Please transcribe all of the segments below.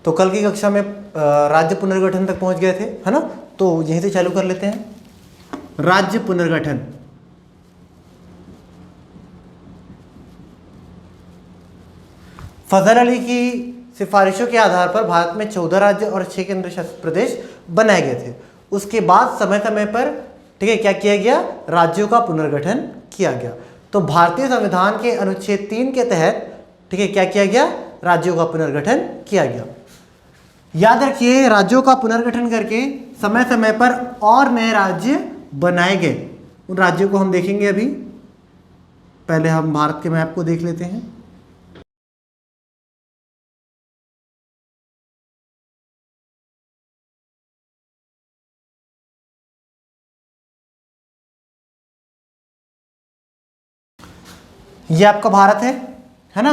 तो कल की कक्षा में राज्य पुनर्गठन तक पहुंच गए थे, है ना। तो यहीं से चालू कर लेते हैं। राज्य पुनर्गठन। फजल अली की सिफारिशों के आधार पर भारत में 14 राज्य और 6 केंद्र शासित प्रदेश बनाए गए थे। उसके बाद समय समय पर, ठीक है, क्या किया गया, राज्यों का पुनर्गठन किया गया। तो भारतीय संविधान के अनुच्छेद 3 के तहत, ठीक है, क्या किया गया, राज्यों का पुनर्गठन किया गया। याद रखिए, राज्यों का पुनर्गठन करके समय समय पर और नए राज्य बनाए गए। उन राज्यों को हम देखेंगे। अभी पहले हम भारत के मैप को देख लेते हैं। ये आपका भारत है ना।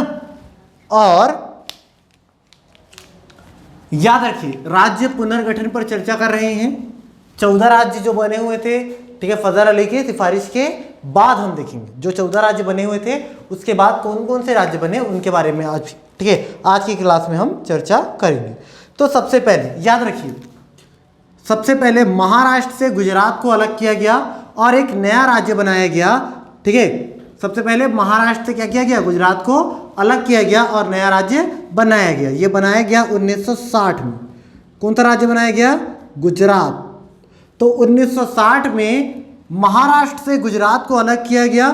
और याद रखिए, राज्य पुनर्गठन पर चर्चा कर रहे हैं। 14 राज्य जो बने हुए थे, ठीक है, फजल अली की सिफारिश के बाद हम देखेंगे। जो 14 राज्य बने हुए थे, उसके बाद कौन कौन से राज्य बने, उनके बारे में आज, ठीक है, आज की क्लास में हम चर्चा करेंगे। तो सबसे पहले याद रखिए, सबसे पहले महाराष्ट्र से गुजरात को अलग किया गया और एक नया राज्य बनाया गया। ठीक है, सबसे पहले महाराष्ट्र से क्या किया गया, गुजरात को अलग किया गया और नया राज्य बनाया गया। ये बनाया गया 1960 में। कौन सा राज्य बनाया गया, गुजरात। तो 1960 में महाराष्ट्र से गुजरात को अलग किया गया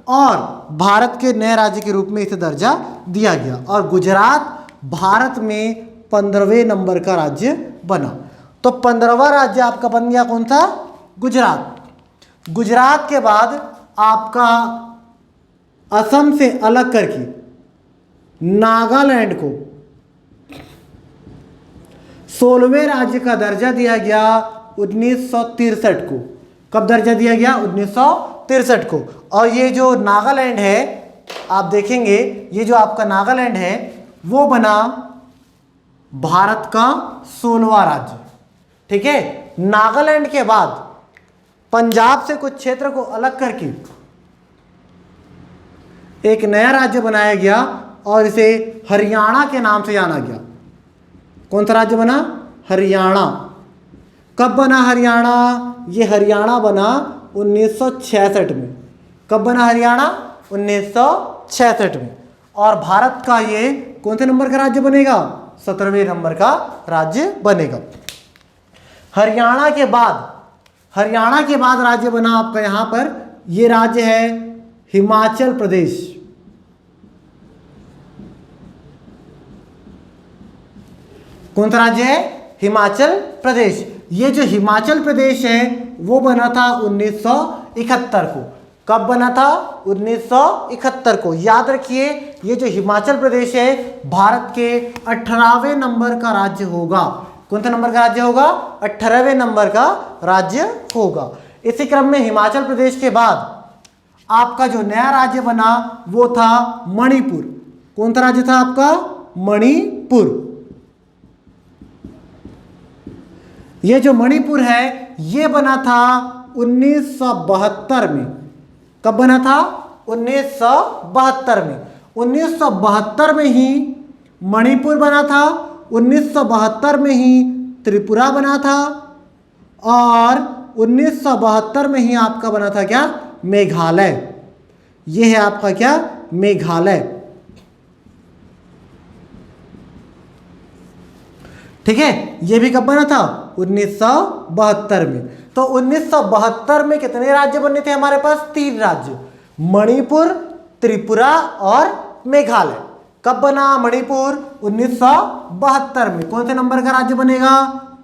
और भारत के नए राज्य के रूप में इसे दर्जा दिया गया। और गुजरात भारत में 15वें नंबर का राज्य बना। तो 15वां राज्य आपका बन गया कौन सा, गुजरात। गुजरात के बाद आपका असम से अलग करके नागालैंड को 16वें राज्य का दर्जा दिया गया 1963 को। कब दर्जा दिया गया, 1963 को। और ये जो नागालैंड है, आप देखेंगे, ये जो आपका नागालैंड है वो बना भारत का 16वां राज्य। ठीक है, नागालैंड के बाद पंजाब से कुछ क्षेत्र को अलग करके एक नया राज्य बनाया गया और इसे हरियाणा के नाम से जाना गया। कौन सा राज्य बना, हरियाणा। कब बना हरियाणा, ये हरियाणा बना 1966 में। कब बना हरियाणा, 1966 में। और भारत का ये कौन से नंबर का राज्य बनेगा, 17वें नंबर का राज्य बनेगा। हरियाणा के बाद राज्य बना आपका यहां पर, ये राज्य है हिमाचल प्रदेश। कौन सा राज्य है, हिमाचल प्रदेश। ये जो हिमाचल प्रदेश है वो बना था 1971 को। कब बना था, 1971 को। याद रखिए, ये जो हिमाचल प्रदेश है भारत के 18वें नंबर का राज्य होगा। कौन सा नंबर का राज्य होगा, 18वें नंबर का राज्य होगा। इसी क्रम में हिमाचल प्रदेश के बाद आपका जो नया राज्य बना वो था मणिपुर। कौन सा राज्य था आपका, मणिपुर। ये जो मणिपुर है ये बना था 1972 में। कब बना था, 1972 में। 1972 में ही मणिपुर बना था, 1972 में ही त्रिपुरा बना था और 1972 में ही आपका बना था क्या, मेघालय। ये है आपका क्या, मेघालय। ठीक है, ये भी कब बना था, 1972 में। तो 1972 में कितने राज्य बने थे हमारे पास, 3 राज्य, मणिपुर, त्रिपुरा और मेघालय। कब बना मणिपुर, 1972 में। कौन से नंबर का राज्य बनेगा,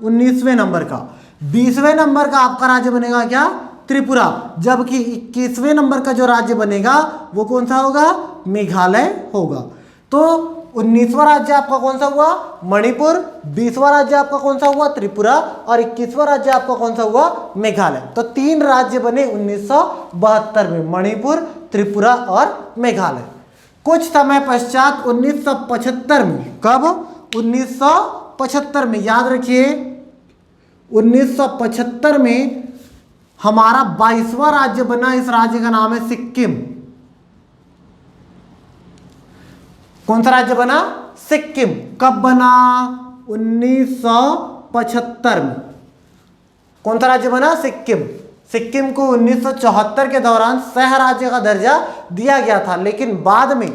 19वें नंबर का। 20वें नंबर का आपका राज्य बनेगा क्या, त्रिपुरा। जबकि 21वें नंबर का जो राज्य बनेगा वो कौन सा होगा, मेघालय होगा। तो 19वां राज्य आपका कौन सा हुआ, मणिपुर। 20वां राज्य आपका कौन सा हुआ, त्रिपुरा। और 21वां राज्य आपका कौन सा हुआ, मेघालय। तो 3 राज्य बने 1972 में, मणिपुर, त्रिपुरा और मेघालय। कुछ समय पश्चात 1975 में, कब, 1975 में, याद रखिए 1975 में हमारा 22वां राज्य बना। इस राज्य का नाम है सिक्किम। कौन सा राज्य बना, सिक्किम। कब बना, 1975 में। कौन सा राज्य बना? सिक्किम। सिक्किम को 1974 के दौरान सह राज्य का दर्जा दिया गया था, लेकिन बाद में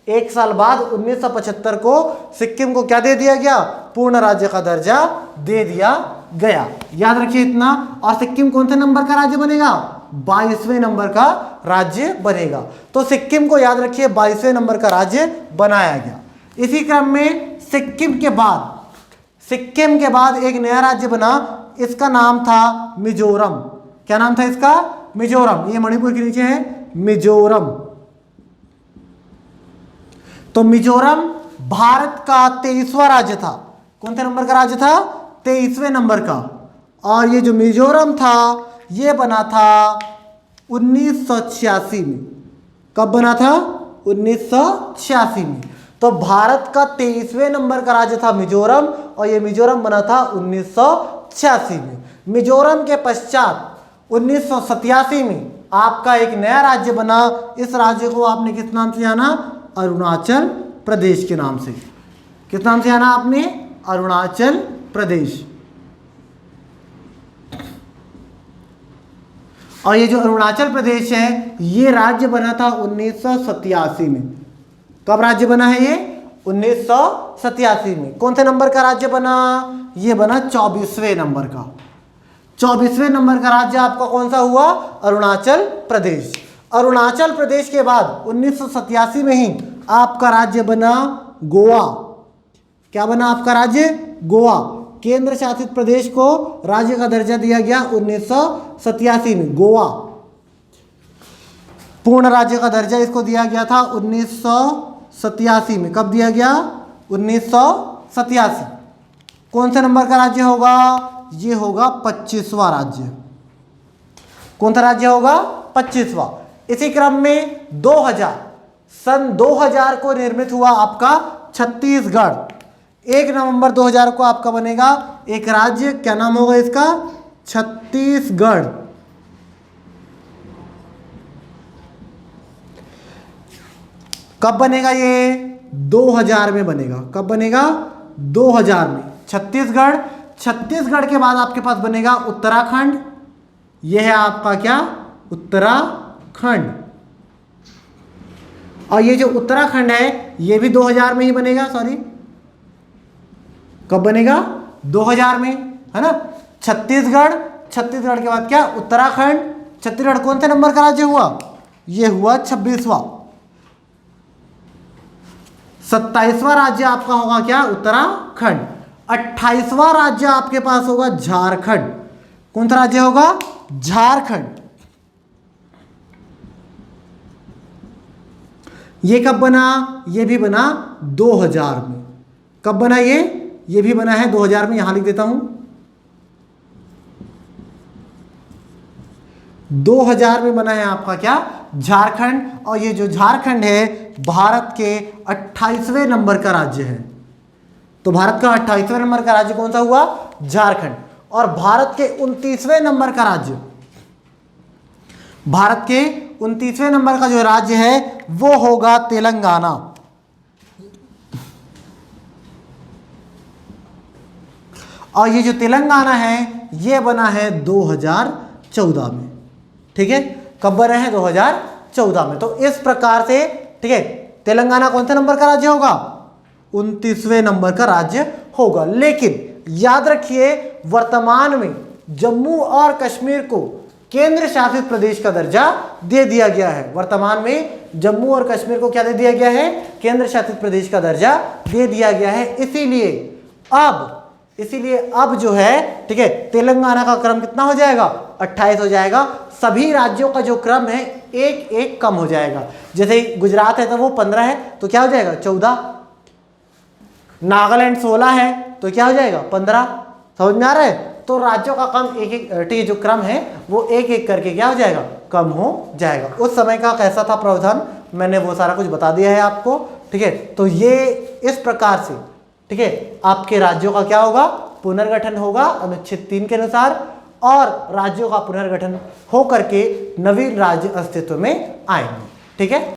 1 साल बाद 1975 को सिक्किम को क्या दे दिया गया? पूर्ण राज्य का दर्जा दे दिया गया। याद रखिए इतना। और सिक्किम कौन से नंबर का राज्य बनेगा? 22वें नंबर का राज्य बनेगा। तो सिक्किम को याद रखिए 22वें नंबर का राज्य बनाया गया। इसी क्रम में सिक्किम के बाद एक नया राज्य बना, इसका नाम था मिजोरम। क्या नाम था इसका? मिजोरम। ये मणिपुर के नीचे है मिजोरम। तो मिजोरम भारत का 23वां राज्य था। कौन से नंबर का राज्य था? 23वें नंबर का। और ये जो मिजोरम था ये बना था 1986 में। कब बना था? 1986 में। तो भारत का 23वें नंबर का राज्य था मिजोरम, और ये मिजोरम बना था 1986 में। मिजोरम के पश्चात 1987 में आपका एक नया राज्य बना। इस राज्य को आपने किस नाम से जाना? अरुणाचल प्रदेश के नाम से। किस नाम से जाना आपने? अरुणाचल प्रदेश। और ये जो अरुणाचल प्रदेश है ये राज्य बना था 1987 में। कब राज्य बना है ये? 1987 में। कौन से नंबर का राज्य बना? ये बना 24वें नंबर का। 24वें नंबर का राज्य आपका कौन सा हुआ? अरुणाचल प्रदेश। अरुणाचल प्रदेश के बाद 1987 में ही आपका राज्य बना गोवा। क्या बना आपका राज्य? गोवा। केंद्र शासित प्रदेश को राज्य का दर्जा दिया गया 1987 में। गोवा पूर्ण राज्य का दर्जा इसको दिया गया था 1987 में। कब दिया गया? 1987। कौन से नंबर का राज्य होगा? ये होगा 25वां राज्य। कौन सा राज्य होगा? 25वां। इसी क्रम में 2000 सन 2000 को निर्मित हुआ आपका छत्तीसगढ़। 1 नवंबर 2000 को आपका बनेगा एक राज्य। क्या नाम होगा इसका? छत्तीसगढ़। कब बनेगा ये? 2000 में बनेगा। कब बनेगा? 2000 में। छत्तीसगढ़। छत्तीसगढ़ के बाद आपके पास बनेगा उत्तराखंड। यह है आपका क्या? उत्तराखंड। और ये जो उत्तराखंड है ये भी 2000 में ही बनेगा। सॉरी, कब बनेगा? 2000 में, है ना। छत्तीसगढ़। छत्तीसगढ़ के बाद क्या? उत्तराखंड। छत्तीसगढ़ कौन से नंबर का राज्य हुआ? ये हुआ 26वां। 27वां राज्य आपका होगा क्या? उत्तराखंड। 28वां राज्य आपके पास होगा झारखंड। कौन सा राज्य होगा? झारखंड। ये कब बना? ये भी बना 2000 में। कब बना ये? ये भी बना है 2000 में। यहां लिख देता हूं 2000 में बना है आपका क्या? झारखंड। और ये जो झारखंड है भारत के 28वें नंबर का राज्य है। तो भारत का 28वें नंबर का राज्य कौन सा हुआ? झारखंड। और भारत के 29वें नंबर का राज्य, भारत के 29वें नंबर का जो राज्य है वो होगा तेलंगाना। और ये जो तेलंगाना है ये बना है 2014 में। ठीक है, कब बना है? 2014 में। तो इस प्रकार से, ठीक है, तेलंगाना कौन सा नंबर का राज्य होगा? 29वें नंबर का राज्य होगा। लेकिन याद रखिए वर्तमान में जम्मू और कश्मीर को केंद्र शासित प्रदेश का दर्जा दे दिया गया है। वर्तमान में जम्मू और कश्मीर को क्या दे दिया गया है? केंद्र शासित प्रदेश का दर्जा दे दिया गया है। इसीलिए अब जो है, ठीक है, तेलंगाना का क्रम कितना हो जाएगा? 28 हो जाएगा। सभी राज्यों का जो क्रम है एक एक कम हो जाएगा। जैसे गुजरात है तो वो 15 है तो क्या हो जाएगा? 14। नागालैंड 16 है तो क्या हो जाएगा? 15। समझ में आ रहा है? तो राज्यों का कम एक एक, ठीक है, जो क्रम है वो एक एक करके क्या हो जाएगा? कम हो जाएगा। उस समय का कैसा था प्रावधान मैंने वो सारा कुछ बता दिया है आपको। ठीक है, तो ये इस प्रकार से, ठीक है, आपके राज्यों का क्या होगा? पुनर्गठन होगा अनुच्छेद 3 के अनुसार। और राज्यों का पुनर्गठन हो करके नवीन राज्य अस्तित्व में आएंगे। ठीक है।